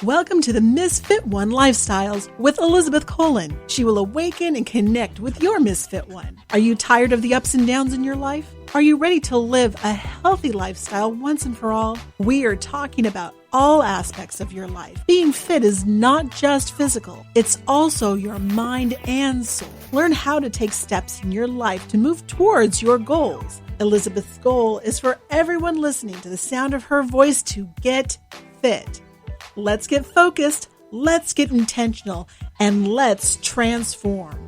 Welcome to the Misfit One Lifestyles with Elizabeth Colin. She will awaken and connect with your Misfit One. Are you tired of the ups and downs in your life? Are you ready to live a healthy lifestyle once and for all? We are talking about all aspects of your life. Being fit is not just physical, it's also your mind and soul. Learn how to take steps in your life to move towards your goals. Elizabeth's goal is for everyone listening to the sound of her voice to get fit. Let's get focused, let's get intentional, and let's transform.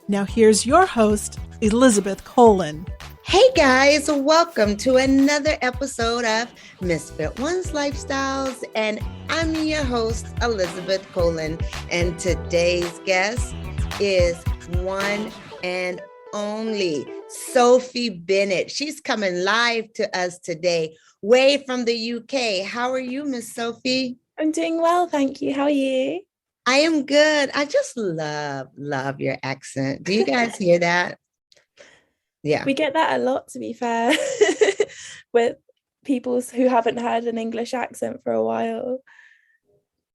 Now here's your host, Elizabeth Colin. Hey guys, welcome to another episode of Misfit One's Lifestyles, and I'm your host, Elizabeth Colin, and today's guest is one and only Sophie Bennett. She's coming live to us today, way from the UK. How are you, Miss Sophie? I'm doing well, thank you. How are you? I am good. I just love your accent. Do you guys hear that? Yeah. We get that a lot, to be fair, with people who haven't had an English accent for a while.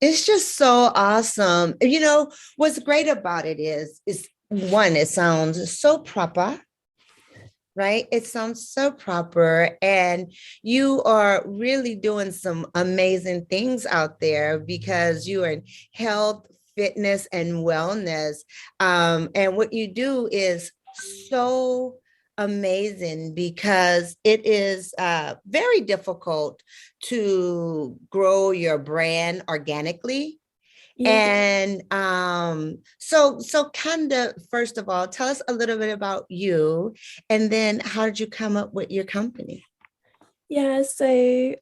It's just so awesome. You know, what's great about it is one, it sounds so proper, right? It sounds so proper, and you are really doing some amazing things out there because you are in health, fitness, and wellness. And what you do is so amazing because it is very difficult to grow your brand organically. Yeah. And so kind of, first of all, tell us a little bit about you, and then how did you come up with your company? Yeah, so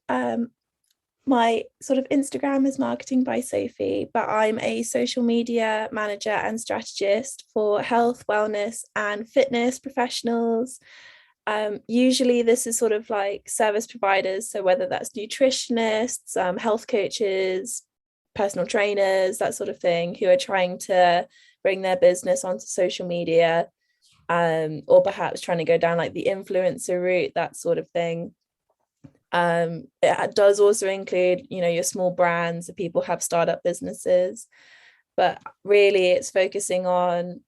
my sort of Instagram is Marketing by Sophie, but I'm a social media manager and strategist for health, wellness, and fitness professionals. Usually this is sort of like service providers, so whether that's nutritionists, health coaches, personal trainers, that sort of thing, who are trying to bring their business onto social media, or perhaps trying to go down like the influencer route, that sort of thing. It does also include, you know, your small brands, if people have startup businesses, but really it's focusing on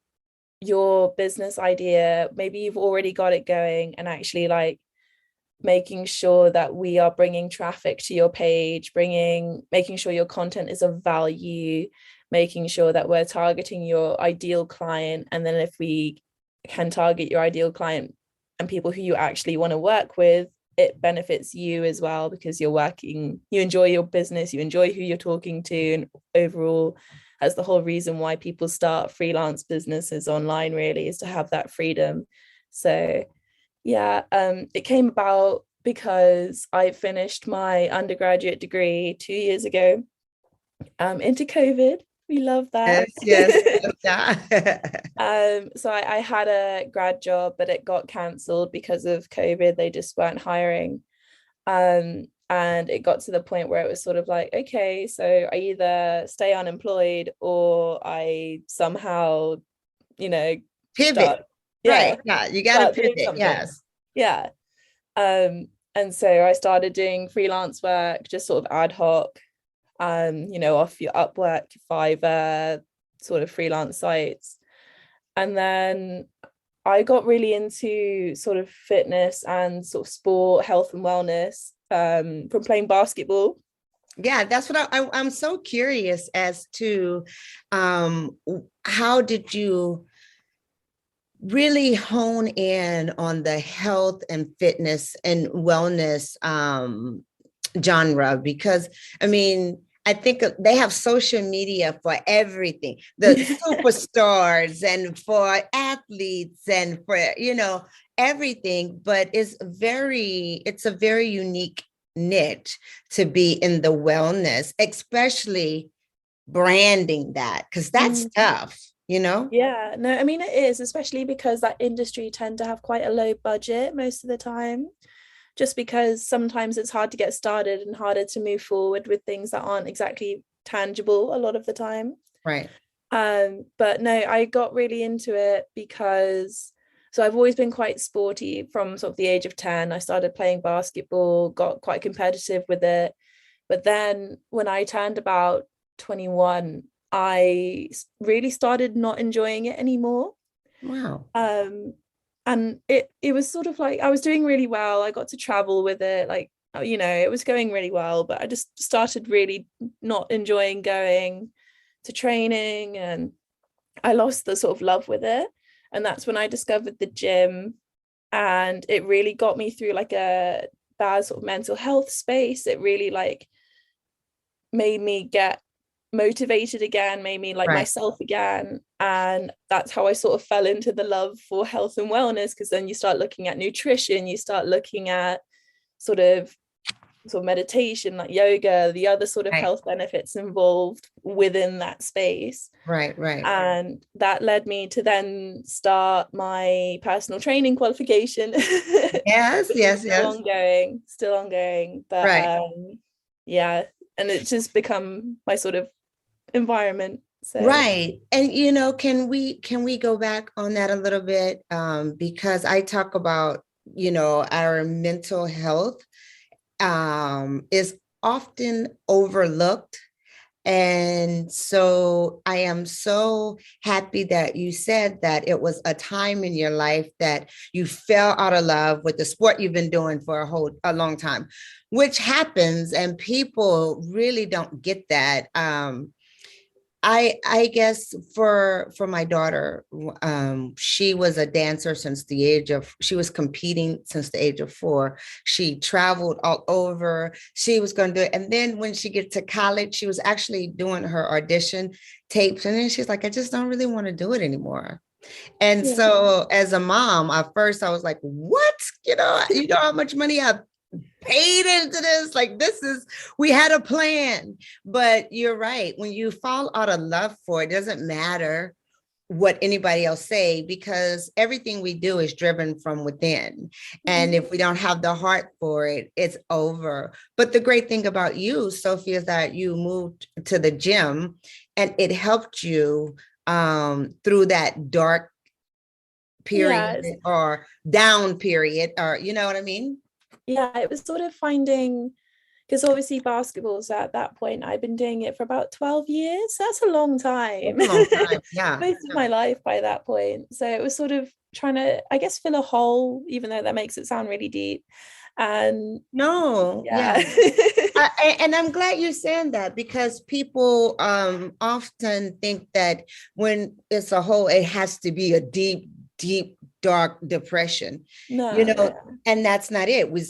your business idea. Maybe you've already got it going, and actually like making sure that we are bringing traffic to your page, making sure your content is of value, making sure that we're targeting your ideal client. And then if we can target your ideal client and people who you actually want to work with, it benefits you as well, because you enjoy your business, you enjoy who you're talking to, and overall that's the whole reason why people start freelance businesses online, really, is to have that freedom. So yeah, it came about because I finished my undergraduate degree 2 years ago, into COVID. We love that. Yes. So I had a grad job, but it got cancelled because of COVID. They just weren't hiring. And it got to the point where it was sort of like, okay, so I either stay unemployed or I somehow, Pivot. Yeah. Right. Yeah. You got to pivot. Yes. Yeah. And so I started doing freelance work, just sort of ad hoc, off your Upwork, Fiverr, sort of freelance sites. And then I got really into sort of fitness and sort of sport, health and wellness, from playing basketball. Yeah, that's what I'm so curious as to how did you really hone in on the health and fitness and wellness genre? Because I mean, I think they have social media for everything, the superstars and for athletes and for, everything, but it's a very unique niche to be in the wellness, especially branding that, because that's tough. Yeah, no, I mean, it is, especially because that industry tend to have quite a low budget most of the time, just because sometimes it's hard to get started and harder to move forward with things that aren't exactly tangible a lot of the time. Right. But no, I got really into it because, so I've always been quite sporty from sort of the age of 10. I started playing basketball, got quite competitive with it. But then when I turned about 21, I really started not enjoying it anymore. Wow. And it was sort of like I was doing really well. I got to travel with it, like, you know, it was going really well, but I just started really not enjoying going to training, and I lost the sort of love with it. And that's when I discovered the gym, and it really got me through like a bad sort of mental health space. It really like made me get motivated again, made me like Right. myself again. And that's how I sort of fell into the love for health and wellness, because then you start looking at nutrition, you start looking at sort of meditation, like yoga, the other sort of Right. health benefits involved within that space. Right. Right. And that led me to then start my personal training qualification. Yes. Which is Yes. Yes. still ongoing. But Right. yeah, and it's just become my sort of environment. So Right. And can we go back on that a little bit? Because I talk about, our mental health is often overlooked. And so I am so happy that you said that it was a time in your life that you fell out of love with the sport you've been doing for a long time, which happens, and people really don't get that. I guess for my daughter, she was a dancer she was competing since the age of 4. She traveled all over. She was going to do it. And then when she gets to college, she was actually doing her audition tapes. And then she's like, I just don't really want to do it anymore. And yeah. so as a mom, at first I was like, what? You know how much money I've paid into this? Like, we had a plan. But you're right. When you fall out of love for it, doesn't matter what anybody else say, because everything we do is driven from within. And if we don't have the heart for it, it's over. But the great thing about you, Sophie, is that you moved to the gym and it helped you through that dark period Yeah, or down period, or you know what I mean? yeah, it was sort of finding, because obviously basketball's at that point, I've been doing it for about 12 years. That's a long time. That's a long time. Yeah. Most of my life by that point. So it was sort of trying to, I guess, fill a hole, even though that makes it sound really deep. And No, yeah. yeah. And I'm glad you're saying that, because people often think that when it's a hole, it has to be a deep, deep, dark depression, No. and that's not it. We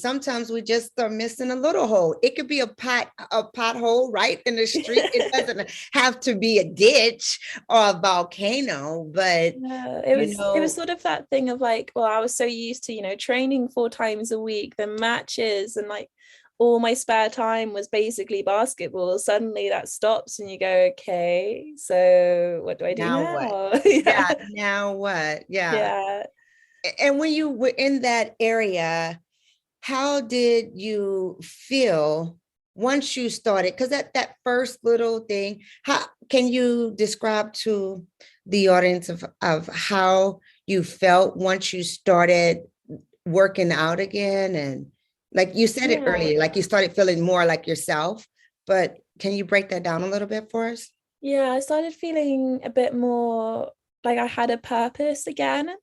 just are missing a little hole. It could be a pothole right in the street. It doesn't have to be a ditch or a volcano, but Yeah, it was sort of that thing of like, well, I was so used to, training 4 times a week, the matches, and like all my spare time was basically basketball. Suddenly that stops and you go, okay, so what do I do now what? now? Yeah, now what? Yeah. Yeah. And when you were in that area, how did you feel once you started? Because that first little thing, how can you describe to the audience of how you felt once you started working out again? And like you said it Yeah. earlier, like you started feeling more like yourself, but can you break that down a little bit for us? Yeah, I started feeling a bit more like I had a purpose again.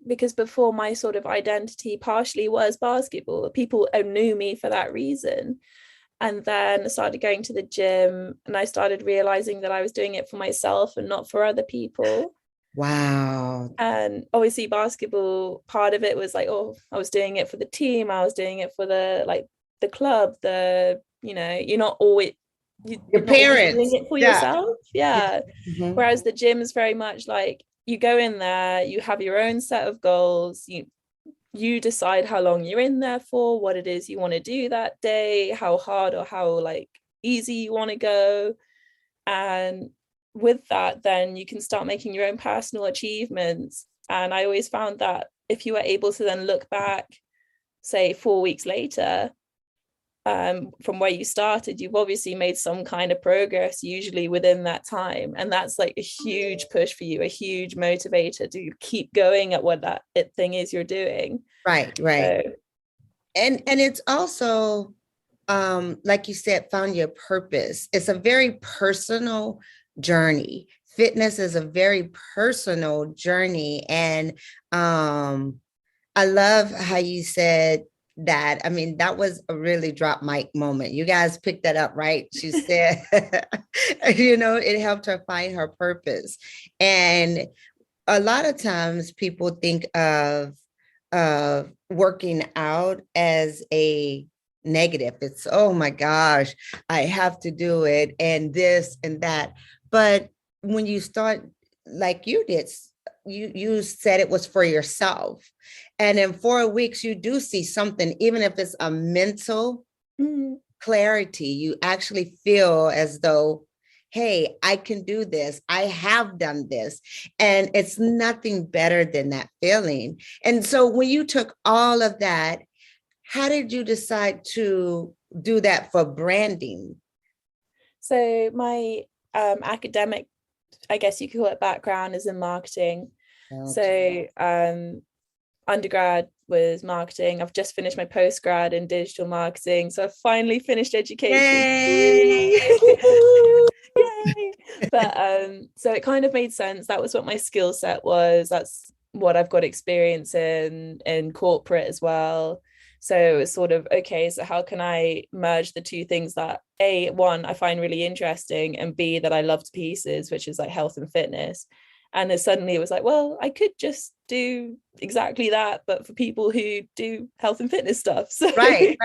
Because before, my sort of identity partially was basketball. People knew me for that reason. And then I started going to the gym, and I started realizing that I was doing it for myself and not for other people. Wow. And obviously basketball, part of it was like, oh, I was doing it for the team, I was doing it for the club, you're not always Your you're not always parents. doing it for Yeah. yourself. Yeah. Mhm. Whereas the gym is very much like you go in there, you have your own set of goals, you decide how long you're in there for, what it is you want to do that day, how hard or how like easy you want to go. And with that, then you can start making your own personal achievements. And I always found that if you were able to then look back, say 4 weeks later, from where you started, you've obviously made some kind of progress usually within that time, and that's like a huge push for you, a huge motivator to keep going at what thing is you're doing. Right. So And it's also like you said, found your purpose. It's a very personal journey. Fitness is a very personal journey. And I love how you said that. I mean, that was a really drop mic moment. You guys picked that up, right? She said, it helped her find her purpose. And a lot of times people think of working out as a negative. It's, oh my gosh, I have to do it and this and that. But when you start like you did, you said it was for yourself. And in 4 weeks, you do see something, even if it's a mental clarity, you actually feel as though, hey, I can do this. I have done this. And it's nothing better than that feeling. And so when you took all of that, how did you decide to do that for branding? So my academic, I guess you could call it, background is in marketing. Okay. So undergrad was marketing. I've just finished my postgrad in digital marketing. So I've finally finished education. Yay! Yay! But so it kind of made sense. That was what my skill set was. That's what I've got experience in corporate as well. So it was sort of, okay, so how can I merge the two things that one, I find really interesting, and B, that I love to pieces, which is like health and fitness. And then suddenly it was like, well, I could just do exactly that, but for people who do health and fitness stuff. So, right.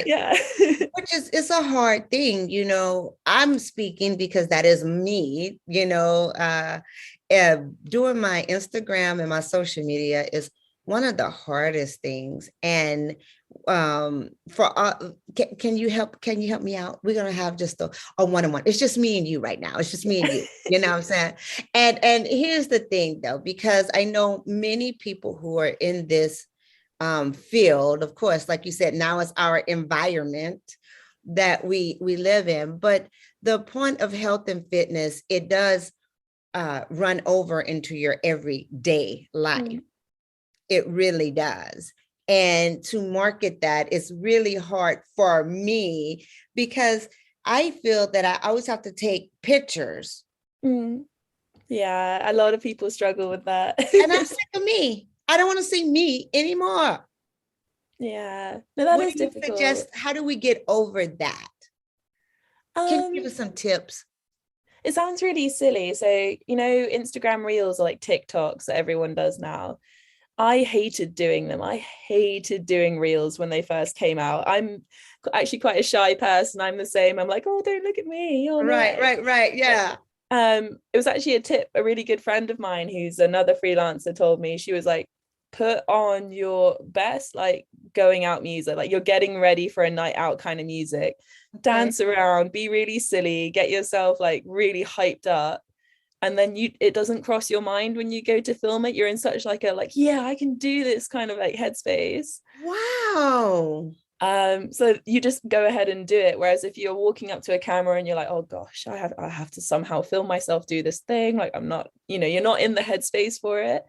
Yeah. Which is, it's a hard thing, I'm speaking because that is me, doing my Instagram and my social media is one of the hardest things. And can you help me out? We're gonna have just a one-on-one. It's just me and you right now. It's just me and you. You know what I'm saying? And here's the thing, though, because I know many people who are in this field. Of course, like you said, now it's our environment that we live in. But the point of health and fitness, it does run over into your everyday life. It really does. And to market that is really hard for me because I feel that I always have to take pictures. Yeah, a lot of people struggle with that. And I'm sick of me. I don't want to see me anymore. Yeah, no, that is difficult. How do we get over that? Can you give us some tips? It sounds really silly. So, Instagram Reels are like TikToks that everyone does now. I hated doing them. I hated doing Reels when they first came out. I'm actually quite a shy person. I'm the same. I'm like, oh, don't look at me. Oh, right. Yeah. It was actually a really good friend of mine who's another freelancer told me. She was like, put on your best like going out music, like you're getting ready for a night out kind of music. Okay. Dance around, be really silly, get yourself like really hyped up. And then it doesn't cross your mind when you go to film it. You're in such like yeah, I can do this kind of like headspace. Wow. So you just go ahead and do it. Whereas if you're walking up to a camera and you're like, oh gosh, I have to somehow film myself do this thing. Like I'm not, you're not in the headspace for it.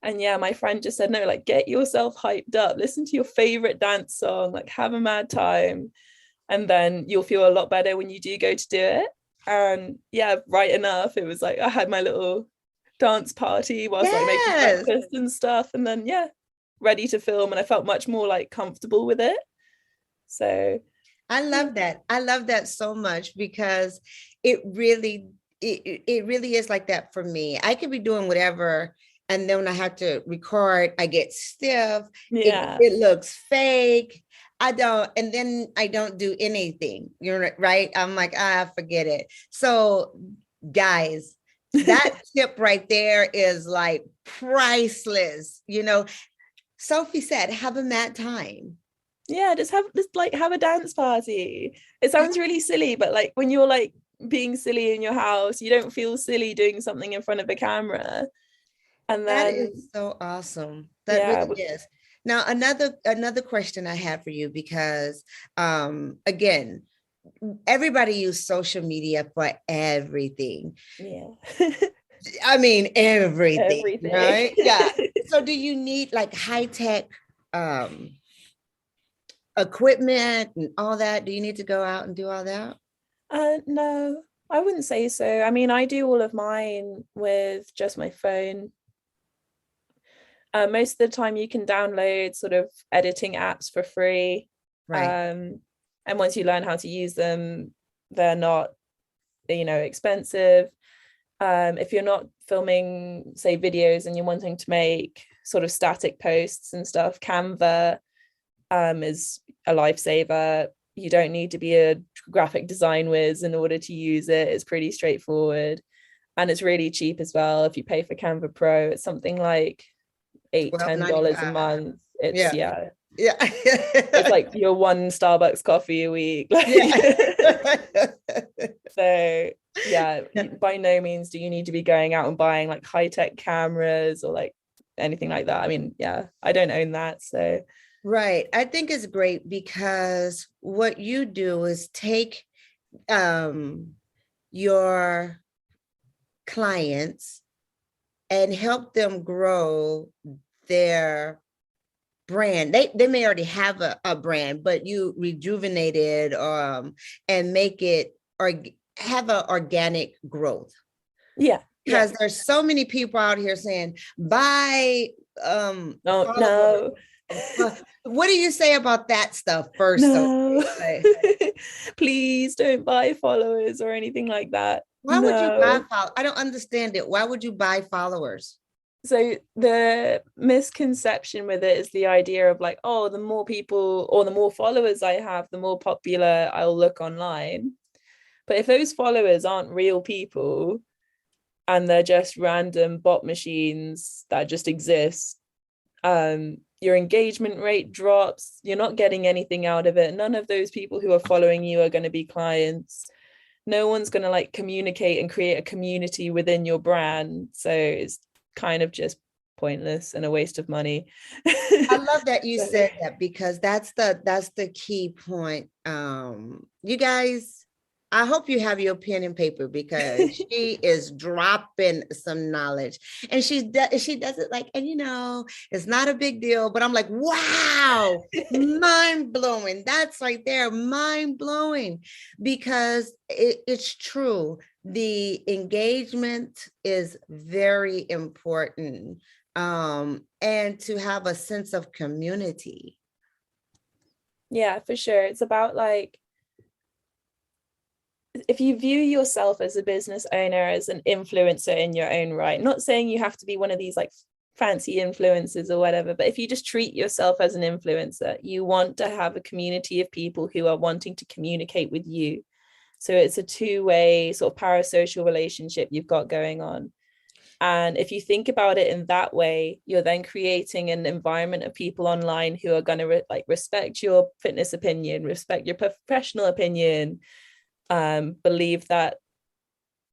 And yeah, my friend just said, no, like get yourself hyped up, listen to your favorite dance song, like have a mad time. And then you'll feel a lot better when you do go to do it. And yeah, right enough, it was like I had my little dance party whilst like making breakfast and stuff, and then ready to film, and I felt much more like comfortable with it. So I love that so much because it really is like that for me. I could be doing whatever, and then when I have to record, I get stiff. It looks fake. I don't do anything. You're right. I'm like, forget it. So guys, that tip right there is like priceless. Sophie said, have a mad time. Yeah, just have a dance party. It sounds really silly, but like when you're like being silly in your house, you don't feel silly doing something in front of a camera. And then that is so awesome. That really is. Now, another question I have for you, because again, everybody uses social media for everything. Yeah. I mean, everything, right? Yeah. So do you need like high-tech equipment and all that? Do you need to go out and do all that? No, I wouldn't say so. I mean, I do all of mine with just my phone. Most of the time you can download sort of editing apps for free. Right. And once you learn how to use them, they're not, expensive. If you're not filming, say, videos and you're wanting to make sort of static posts and stuff, Canva is a lifesaver. You don't need to be a graphic design whiz in order to use it. It's pretty straightforward. And it's really cheap as well. If you pay for Canva Pro, it's something like $8-10 a month. It's yeah. It's like your one Starbucks coffee a week. So yeah, by no means do you need to be going out and buying like high-tech cameras or like anything like that. I mean, yeah, I don't own that. So right. I think it's great because what you do is take your clients and help them grow their brand. They may already have a brand, but you rejuvenate it and make it or have an organic growth. Yeah. Because there's so many people out here saying, buy no. What do you say about that stuff first? No. Please don't buy followers or anything like that. Why would you buy followers? I don't understand it. Why would you buy followers? So the misconception with it is the idea of like, oh, the more people or the more followers I have, the more popular I'll look online. But if those followers aren't real people and they're just random bot machines that just exist, your engagement rate drops. You're not getting anything out of it. None of those people who are following you are going to be clients. No one's going to like communicate and create a community within your brand. So it's kind of just pointless and a waste of money. I love that you said that because that's the key point. You guys, I hope you have your pen and paper because she is dropping some knowledge and she does it like, and it's not a big deal, but I'm like, wow, mind blowing. That's right there. Mind blowing because it's true. The engagement is very important. And to have a sense of community. Yeah, for sure. It's about like, if you view yourself as a business owner, as an influencer in your own right, not saying you have to be one of these like fancy influencers or whatever, but if you just treat yourself as an influencer, you want to have a community of people who are wanting to communicate with you. So it's a two-way sort of parasocial relationship you've got going on. And if you think about it in that way, you're then creating an environment of people online who are going to respect your fitness opinion, respect your professional opinion, believe that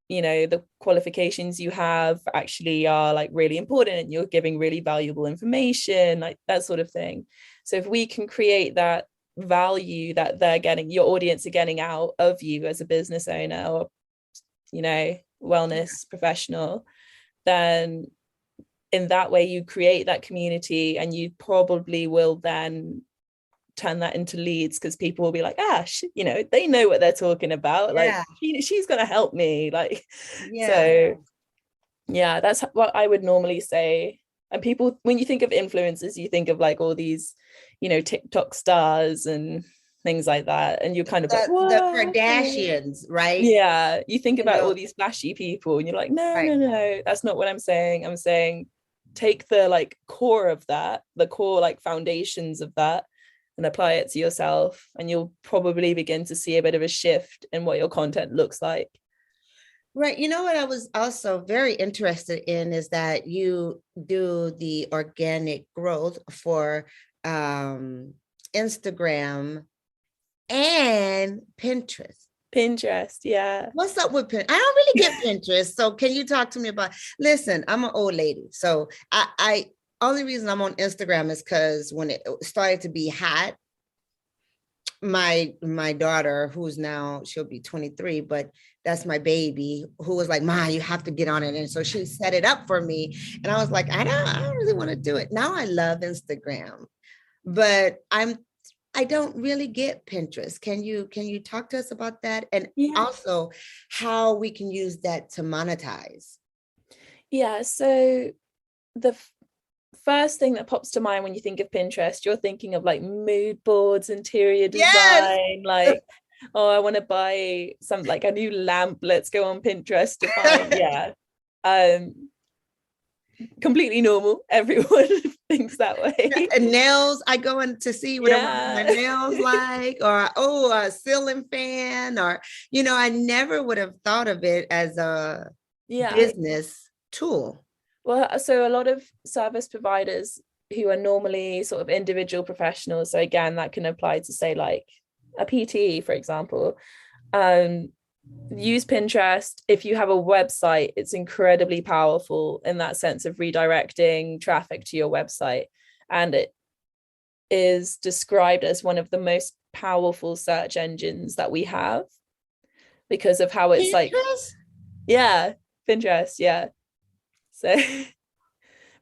the qualifications you have actually are like really important and you're giving really valuable information, like that sort of thing. So if we can create that value that your audience are getting out of you as a business owner or wellness professional, then in that way you create that community and you probably will then turn that into leads because people will be like, they know what they're talking about. Yeah. Like she's gonna help me. Like, yeah. So yeah, that's what I would normally say. And people, when you think of influencers, you think of like all these, TikTok stars and things like that. And you're kind of like, what? The Kardashians, right? Yeah. You think about all these flashy people and you're like, no, that's not what I'm saying. I'm saying take the like core of that, the core like foundations of that, and apply it to yourself, and you'll probably begin to see a bit of a shift in what your content looks like. Right. You know what I was also very interested in is that you do the organic growth for Instagram and Pinterest. Pinterest, yeah. What's up with Pinterest? I don't really get Pinterest. So can you talk to me about, listen, I'm an old lady. So I only reason I'm on Instagram is because when it started to be hot, my daughter, who's now, she'll be 23, but that's my baby, who was like, Ma, you have to get on it. And so she set it up for me. And I was like, I don't really want to do it. Now I love Instagram, but I'm I don't really get Pinterest. Can you talk to us about that? And Yeah. also how we can use that to monetize? Yeah. So the first thing that pops to mind when you think of Pinterest, you're thinking of like mood boards, interior Yes. design, like, oh, I want to buy some like a new lamp. Let's go on Pinterest to find. Yeah. Um, completely normal. Everyone thinks that way. And nails, I go in to see what I want my Yeah. nails like, or oh, a ceiling fan, or I never would have thought of it as a Yeah. business tool. Well, so a lot of service providers who are normally sort of individual professionals, so again, that can apply to say like a PT, for example, um, use Pinterest. If you have a website, it's incredibly powerful in that sense of redirecting traffic to your website. And it is described as one of the most powerful search engines that we have because of how it's like, Pinterest? yeah, Pinterest, yeah. So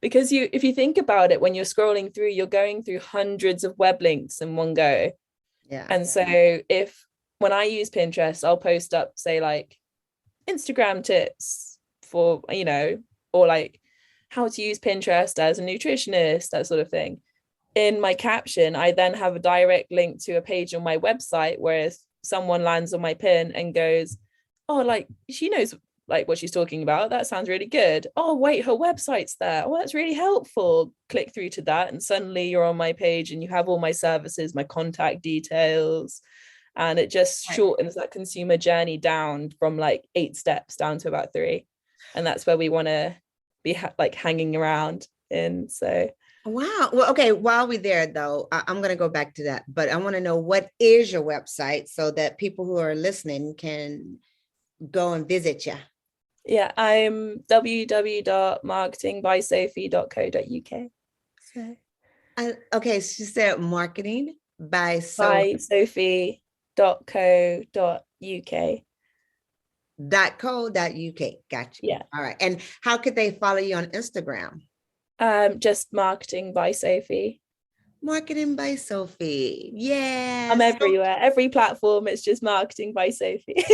because if you think about it, when you're scrolling through, you're going through hundreds of web links in one go. Yeah. And so when I use Pinterest, I'll post up, say, like Instagram tips for, or like how to use Pinterest as a nutritionist, that sort of thing. In my caption, I then have a direct link to a page on my website where if someone lands on my pin and goes, oh, like she knows like what she's talking about. That sounds really good. Oh, wait, her website's there. Oh, that's really helpful. Click through to that. And suddenly you're on my page and you have all my services, my contact details. And it just shortens that consumer journey down from like 8 steps down to about 3. And that's where we want to be like hanging around in. So wow. Well, okay. While we're there, though, I'm going to go back to that, but I want to know, what is your website so that people who are listening can go and visit you? yeah, I'm www.marketingbysophie.co.uk. So Okay, she said marketing by Sophie.co.uk. .co.uk. Gotcha. Yeah. All right. And how could they follow you on Instagram? Just Marketing by Sophie. Marketing by Sophie. Yeah. I'm everywhere. Every platform, it's just Marketing by Sophie.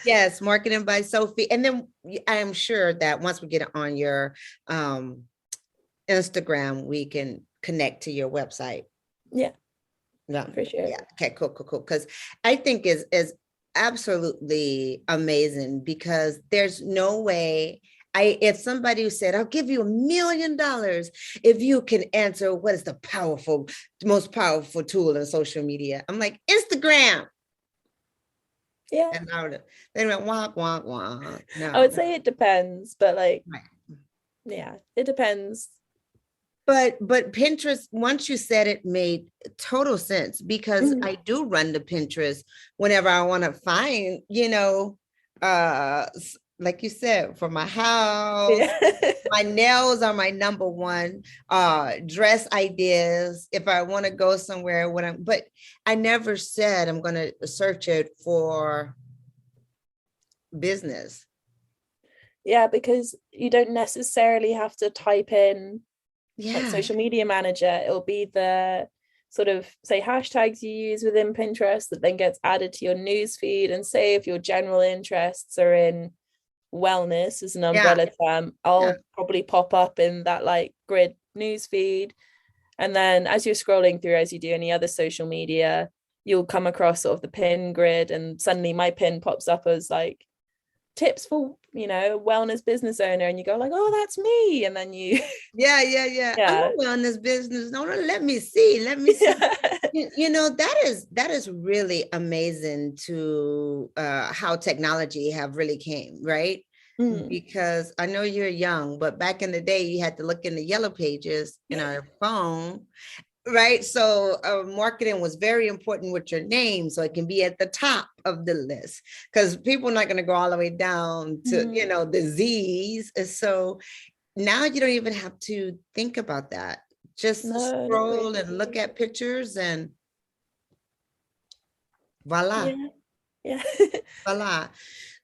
Yes, Marketing by Sophie. And then I'm sure that once we get on your Instagram, we can connect to your website. Yeah. Yeah, for sure. Yeah. Okay, cool. Because I think is absolutely amazing, because there's no way if somebody said, I'll give you $1 million if you can answer what is the most powerful tool in social media. I'm like, Instagram. Yeah. And they went, wonk, wonk, wonk. No. I would say it depends, but like, right. Yeah, it depends. But Pinterest, once you said it, made total sense, because I do run to Pinterest whenever I want to find, like you said, for my house. My nails are my number one. Dress ideas, if I want to go somewhere, but I never said I'm going to search it for business. Yeah, because you don't necessarily have to type in like social media manager. It'll be the sort of say hashtags you use within Pinterest that then gets added to your news feed. And say if your general interests are in wellness as an umbrella term, I'll probably pop up in that like grid news feed. And then as you're scrolling through, as you do any other social media, you'll come across sort of the pin grid, and suddenly my pin pops up as like tips for wellness business owner, and you go like, oh, that's me. And then you yeah I'm a wellness business owner. Let me see that is really amazing to how technology have really came, right? Because I know you're young, but back in the day you had to look in the yellow pages in our phone, right? So marketing was very important with your name, so it can be at the top of the list, because people are not going to go all the way down to the Z's. So now you don't even have to think about that. Just scroll and look at pictures and voila. Yeah. Voila.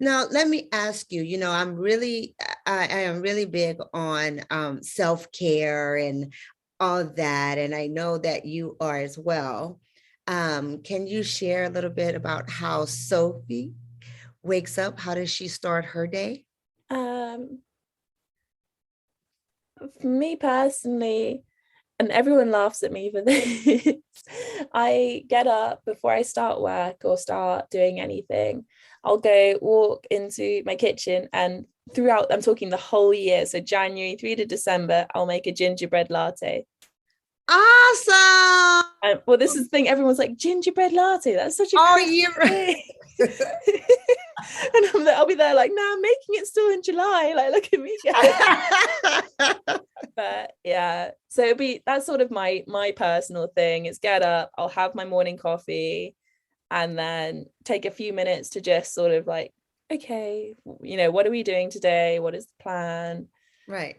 Now let me ask you, I am really big on self-care and all that, and I know that you are as well. Can you share a little bit about how Sophie wakes up? How does she start her day? Um, for me personally, and everyone laughs at me for this, I get up before I start work or start doing anything. I'll go walk into my kitchen, and throughout, I'm talking the whole year, so January through to December, I'll make a gingerbread latte. Awesome. Well, this is the thing, everyone's like, gingerbread latte, that's such a All Christmas year. thing. And I'll be there like, nah, I'm making it still in July, like, look at me go. But yeah, so it'll be, that's sort of my personal thing, is get up, I'll have my morning coffee, and then take a few minutes to just sort of like, okay, what are we doing today, what is the plan? Right.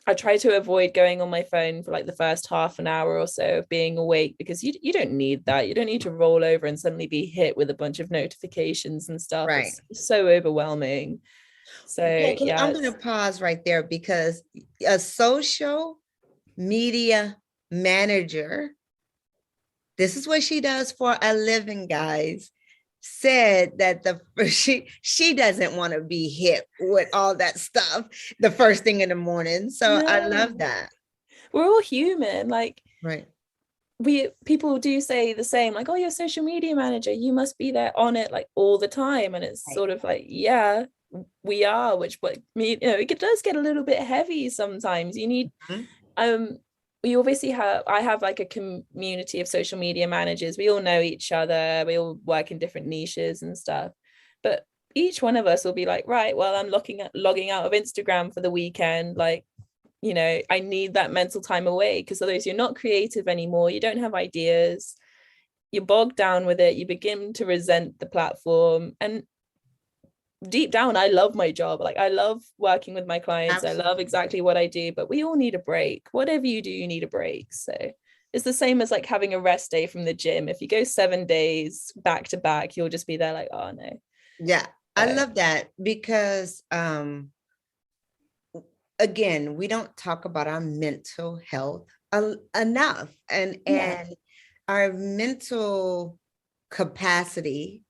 I try to avoid going on my phone for like the first half an hour or so of being awake, because you don't need that. You don't need to roll over and suddenly be hit with a bunch of notifications and stuff. Right. It's so overwhelming. So yeah, I'm going to pause right there, because a social media manager, this is what she does for a living, guys, said that she doesn't want to be hit with all that stuff the first thing in the morning. So no. I love that. We're all human. Like, right. People do say the same, like, oh, you're a social media manager, you must be there on it like all the time. And it's right. Sort of like, yeah, we are, which, but it does get a little bit heavy sometimes. You need, we obviously I have like a community of social media managers. We all know each other. We all work in different niches and stuff. But each one of us will be like, right, well, I'm logging out of Instagram for the weekend. Like, I need that mental time away, because otherwise you're not creative anymore. You don't have ideas. You're bogged down with it. You begin to resent the platform. And deep down, I love my job. Like, I love working with my clients. Absolutely. I love exactly what I do, but we all need a break. Whatever you do, you need a break. So it's the same as like having a rest day from the gym. If you go 7 days back to back, you'll just be there like, oh no. Yeah. I love that, because again, we don't talk about our mental health enough, and our mental capacity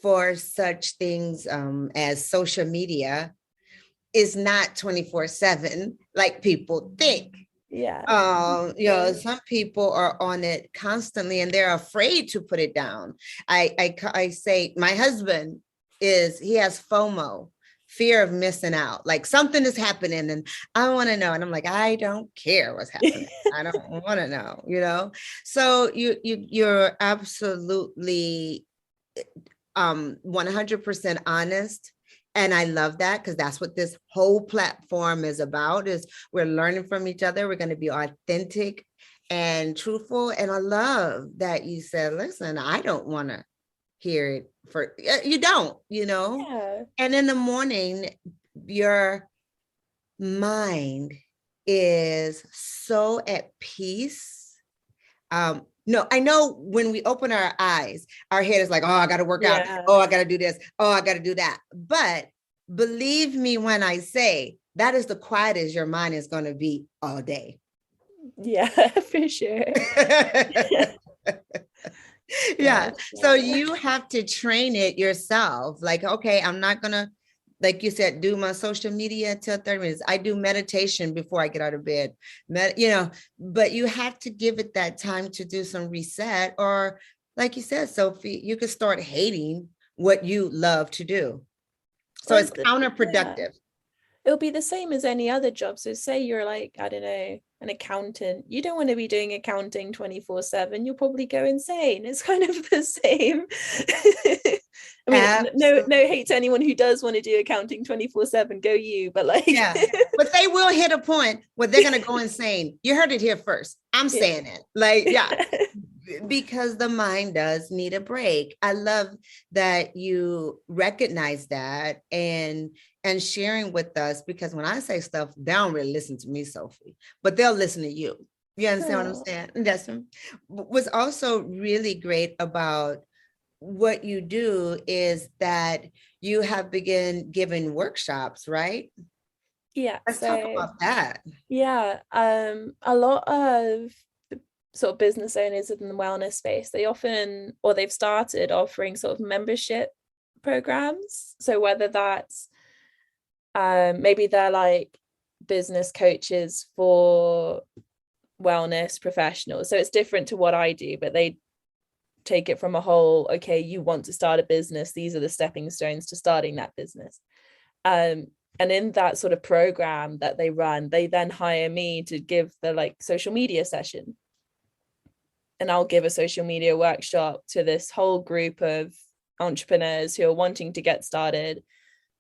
for such things as social media is not 24/7 like people think. Yeah. Some people are on it constantly and they're afraid to put it down. I say my husband he has FOMO, fear of missing out. Like, something is happening and I want to know. And I'm like, I don't care what's happening. I don't want to know, So you're absolutely 100% honest. And I love that, because that's what this whole platform is about, is we're learning from each other. We're going to be authentic and truthful. And I love that you said, listen, I don't want to hear it you don't, Yeah. And in the morning, your mind is so at peace. No, I know when we open our eyes, our head is like, oh, I got to work out. Oh, I got to do this. Oh, I got to do that. But believe me when I say that is the quietest your mind is going to be all day. Yeah, for sure. Yeah. So you have to train it yourself. Like, okay, I'm not going to, like you said, do my social media until 30 minutes. I do meditation before I get out of bed, but you have to give it that time to do some reset. Or like you said, Sophie, you could start hating what you love to do. So it's counterproductive. Yeah. It'll be the same as any other job. So say you're like, I don't know, an accountant. You don't want to be doing accounting 24/7. You'll probably go insane. It's kind of the same. I mean, no hate to anyone who does want to do accounting 24/7. Go you, but like, yeah, but they will hit a point where they're going to go insane. You heard it here first. I'm saying it. Like, yeah. Because the mind does need a break. I love that you recognize that and sharing with us, because when I say stuff, they don't really listen to me, Sophie, but they'll listen to you. You understand what I'm saying? That's what's also really great about what you do, is that you have begun giving workshops, right? Yeah. Let's talk about that. Yeah. A lot of sort of business owners in the wellness space, they often, or they've started offering sort of membership programs. So whether that's maybe they're like business coaches for wellness professionals. So it's different to what I do, but they take it from a whole, okay, you want to start a business, these are the stepping stones to starting that business. And in that sort of program that they run, they then hire me to give the like social media session. And I'll give a social media workshop to this whole group of entrepreneurs who are wanting to get started.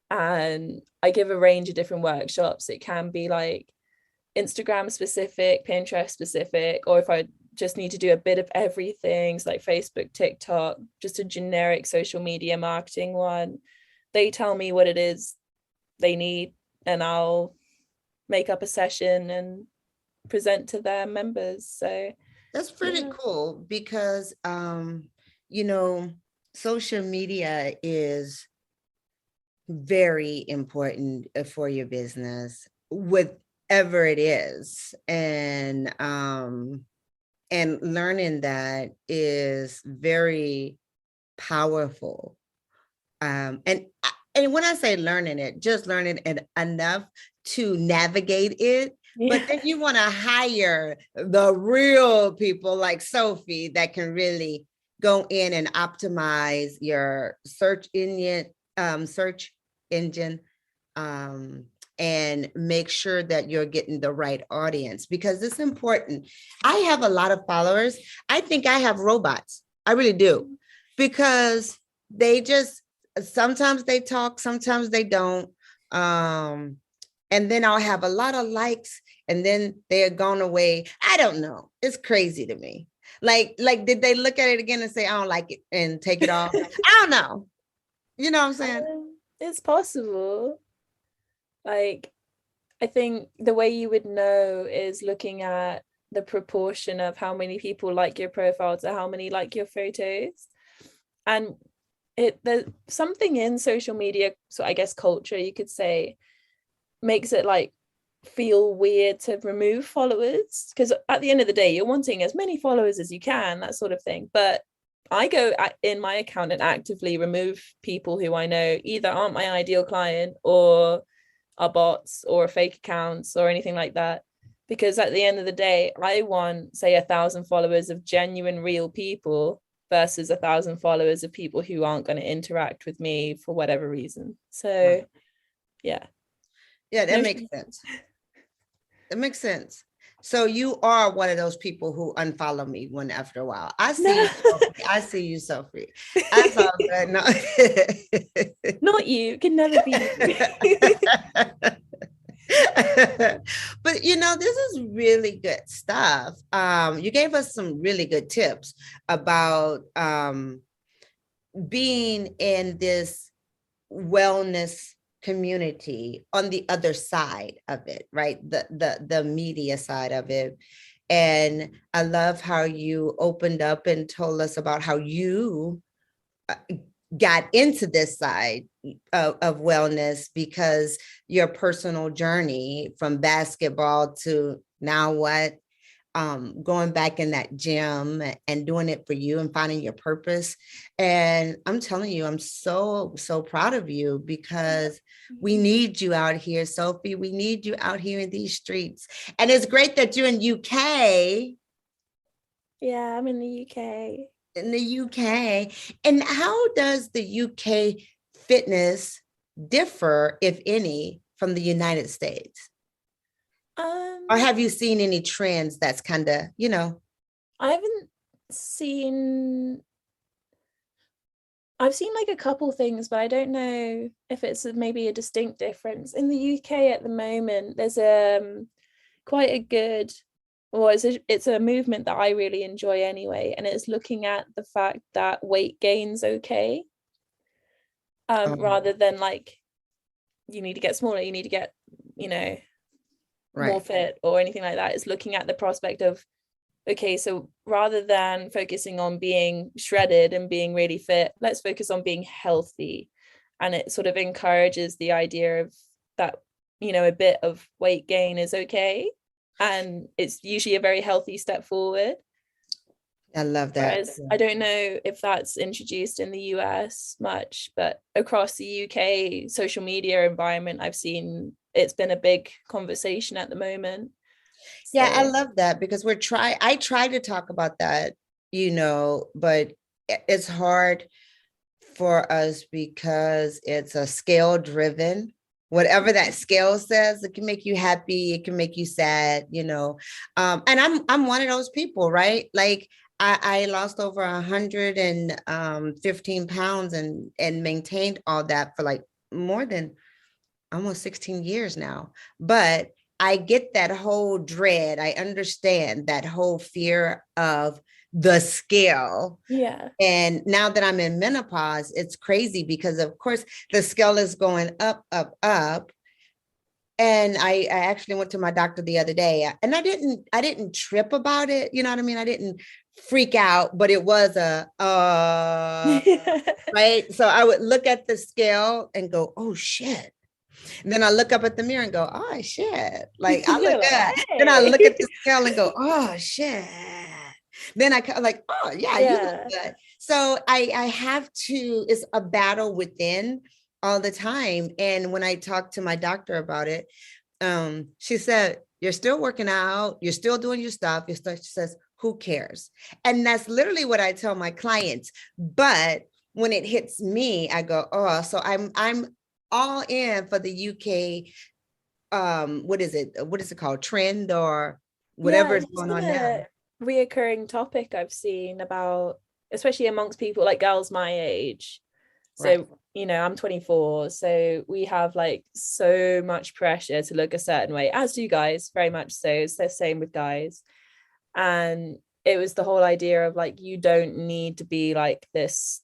And I give a range of different workshops. It can be like Instagram specific, Pinterest specific, or if I just need to do a bit of everything, so like Facebook, TikTok, just a generic social media marketing one. They tell me what it is they need, and I'll make up a session and present to their members. So that's pretty cool because, you know, social media is very important for your business, whatever it is. And learning that is very powerful. And when I say learning it, just learning it enough to navigate it. Yeah. But then you want to hire the real people like Sophie that can really go in and optimize your search engine, and make sure that you're getting the right audience, because it's important. I have a lot of followers. I think I have robots. I really do, because they just, sometimes they talk, sometimes they don't. And then I'll have a lot of likes and then they're gone away. I don't know. It's crazy to me. Like, did they look at it again and say, I don't like it and take it off? I don't know. You know what I'm saying? It's possible. Like, I think the way you would know is looking at the proportion of how many people like your profile to how many like your photos. And there's something in social media, so I guess culture, you could say, makes it like feel weird to remove followers, because at the end of the day, you're wanting as many followers as you can, that sort of thing. But I go in my account and actively remove people who I know either aren't my ideal client or are bots or fake accounts or anything like that. Because at the end of the day, I want, say, 1,000 followers of genuine, real people versus 1,000 followers of people who aren't going to interact with me for whatever reason. So, yeah. Yeah, that makes sense. That makes sense. So you are one of those people who unfollow me one after a while. I see you, Sophie. I see you, Sophie. That's all good. No. Not you. It can never be you. But you know, this is really good stuff. You gave us some really good tips about being in this wellness community on the other side of it, right? The media side of it. And I love how you opened up and told us about how you got into this side of wellness, because your personal journey from basketball to now what, going back in that gym and doing it for you and finding your purpose. And I'm telling you, I'm so proud of you, because we need you out here, Sophie. We need you out here in these streets. And it's great that you're in UK. Yeah, I'm in the UK. In the UK. And how does the UK fitness differ, if any, from the United States? Or have you seen any trends that's kind of, you know? I've seen like a couple things, but I don't know if it's maybe a distinct difference. In the UK at the moment, there's quite a good, or it's a movement that I really enjoy anyway, and it's looking at the fact that weight gain's okay, rather than like you need to get smaller, you need to get, you know, right, more fit or anything like that. It's looking at the prospect of, okay, so rather than focusing on being shredded and being really fit, let's focus on being healthy. And it sort of encourages the idea of that, you know, a bit of weight gain is okay. And it's usually a very healthy step forward. I love that. Whereas I don't know if that's introduced in the US much, but across the UK social media environment, I've seen it's been a big conversation at the moment. Yeah, I So love that because I try to talk about that, but it's hard for us because it's a scale driven. Whatever that scale says, it can make you happy, it can make you sad, And I'm one of those people, right? Like I lost over 115 pounds and maintained all that for like more than almost 16 years now. But I get that whole dread. I understand that whole fear of the scale. yeah. And now that I'm in menopause, it's crazy because of course the scale is going up, up, up. And I actually went to my doctor the other day and I didn't trip about it. You know what I mean? I didn't freak out, but it was right. So I would look at the scale and go, oh shit. And then I look up at the mirror and go, oh shit. Like I look like, good. hey. Then I look at the scale and go, oh shit. Then I like, oh yeah, you look good. So I have to, it's a battle within all the time. And when I talked to my doctor about it, she said, you're still working out, you're still doing your stuff. She says, who cares? And that's literally what I tell my clients. But when it hits me, I go, oh, so I'm all in for the UK. What is it called? Trend or whatever is going on now. Reoccurring topic I've seen about, especially amongst people like girls my age. So, right. I'm 24. So we have like so much pressure to look a certain way, as do guys, very much so. It's the same with guys. And it was the whole idea of like, you don't need to be like this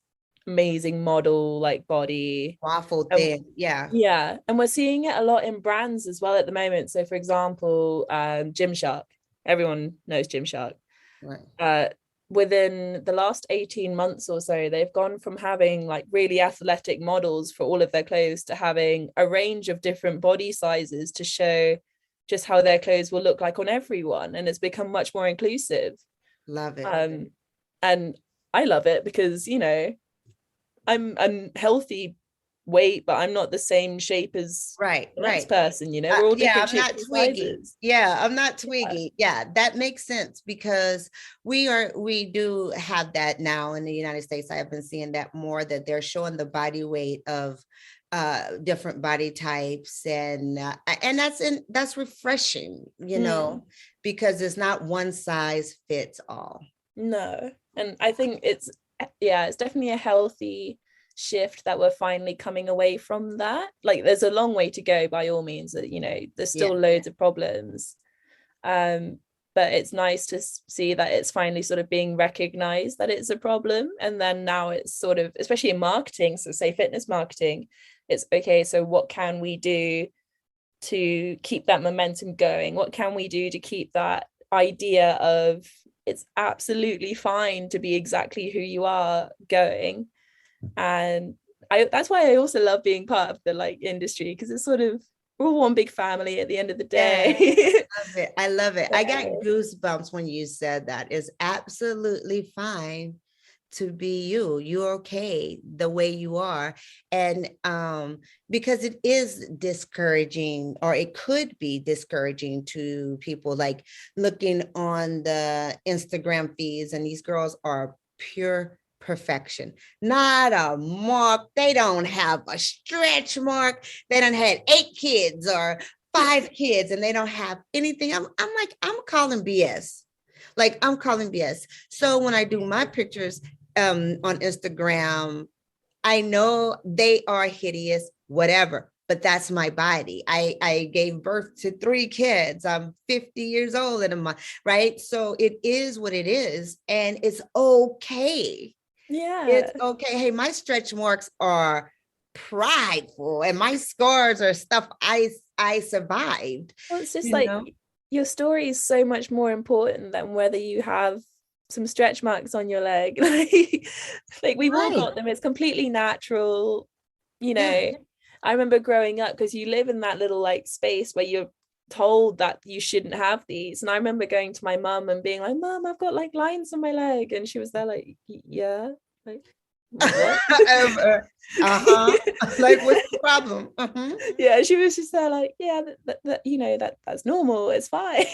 amazing model like body waffle thing. Yeah, and we're seeing it a lot in brands as well at the moment. So for example, Gymshark, everyone knows Gymshark. Right. Within the last 18 months or so, they've gone from having like really athletic models for all of their clothes to having a range of different body sizes to show just how their clothes will look like on everyone, and it's become much more inclusive. Love it. And I love it because I'm healthy weight, but I'm not the same shape as the next person, we're all different I'm not Twiggy. sizes. I'm not Twiggy. That makes sense because we do have that now in the United States. I have been seeing that more, that they're showing the body weight of different body types, and that's refreshing, because it's not one size fits all. No, and I think it's definitely a healthy shift that we're finally coming away from that. Like there's a long way to go by all means, that there's still loads of problems, but it's nice to see that it's finally sort of being recognized that it's a problem. And then now it's sort of, especially in marketing, so say fitness marketing, it's okay, so what can we do to keep that momentum going? What can we do to keep that idea of it's absolutely fine to be exactly who you are going? And that's why I also love being part of the like industry, because it's sort of, we're all one big family at the end of the day. I love it. I got goosebumps when you said that. It's absolutely fine to be you. You're okay the way you are. And because it is discouraging, or it could be discouraging to people, like looking on the Instagram feeds, and these girls are pure perfection, not a mark. They don't have a stretch mark. They don't have 8 kids or 5 kids, and they don't have anything. I'm like, I'm calling BS. Like I'm calling BS. So when I do my pictures on Instagram, I know they are hideous, whatever, but that's my body. I gave birth to 3 kids. I'm 50 years old in a month, right? So it is what it is, and it's okay. It's okay. Hey, my stretch marks are prideful, and my scars are stuff I survived. Well, it's just like your story is so much more important than whether you have some stretch marks on your leg. like we've all got them. It's completely natural. I remember growing up, because you live in that little like space where you're told that you shouldn't have these. And I remember going to my mum and being like, Mum, I've got like lines on my leg. And she was there like, yeah, like what? Like, what's the problem? Yeah, she was just there like, yeah, that you know, that's normal, it's fine.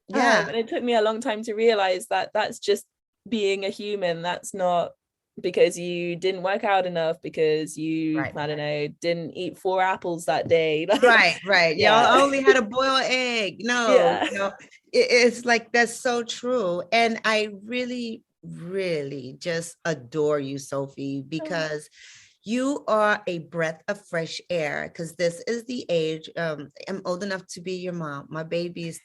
Yeah. And it took me a long time to realize that that's just being a human. That's not because you didn't work out enough, because you Right. I don't know, didn't eat 4 apples that day. Right. Yeah. Y'all only had a boiled egg. No, Yeah. you know, it's like, that's so true. And I really, really just adore you, Sophie, because you are a breath of fresh air. Because this is the age, I'm old enough to be your mom. My baby is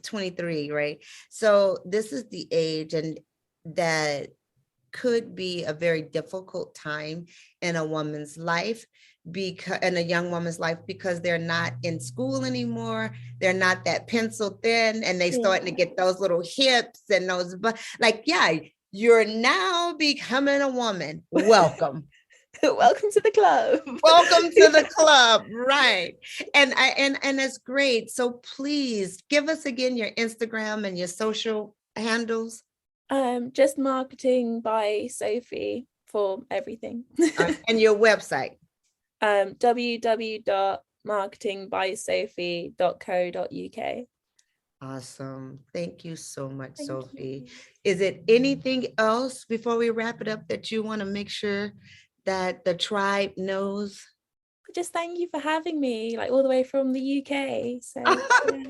23, right? So this is the age, and that could be a very difficult time in a woman's life, because in a young woman's life, because they're not in school anymore. They're not that pencil thin, and they starting to get those little hips and those, but like, yeah, you're now becoming a woman. Welcome. Welcome to the club. Welcome to the club. Right. And it's great. So please give us again your Instagram and your social handles. Just Marketing by Sophie for everything. And your website. www.marketingbysophie.co.uk. Awesome. Thank you so much, Thank Sophie. you. Is it anything else before we wrap it up that you want to make sure that the tribe knows? Just thank you for having me, like all the way from the UK. So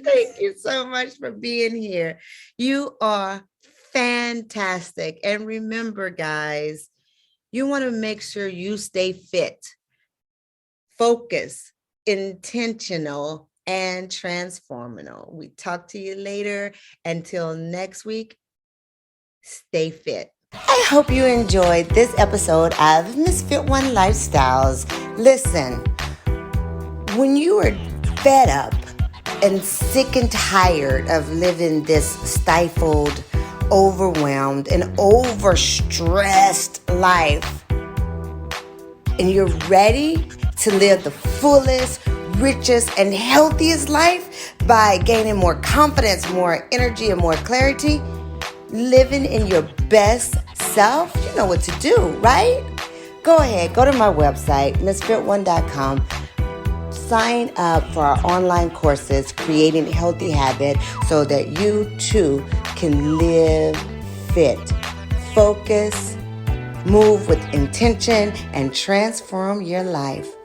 thank you so much for being here. You are fantastic. And remember, guys, you want to make sure you stay fit, focused, intentional, and transformational. We talk to you later. Until next week, stay fit. I hope you enjoyed this episode of Misfit One Lifestyles. Listen, when you are fed up and sick and tired of living this stifled, overwhelmed, and overstressed life, and you're ready to live the fullest, richest, and healthiest life by gaining more confidence, more energy, and more clarity, living in your best self, you know what to do, right? Go ahead, go to my website, misfit1.com. Sign up for our online courses, Creating Healthy Habits, so that you too can live fit, focus, move with intention, and transform your life.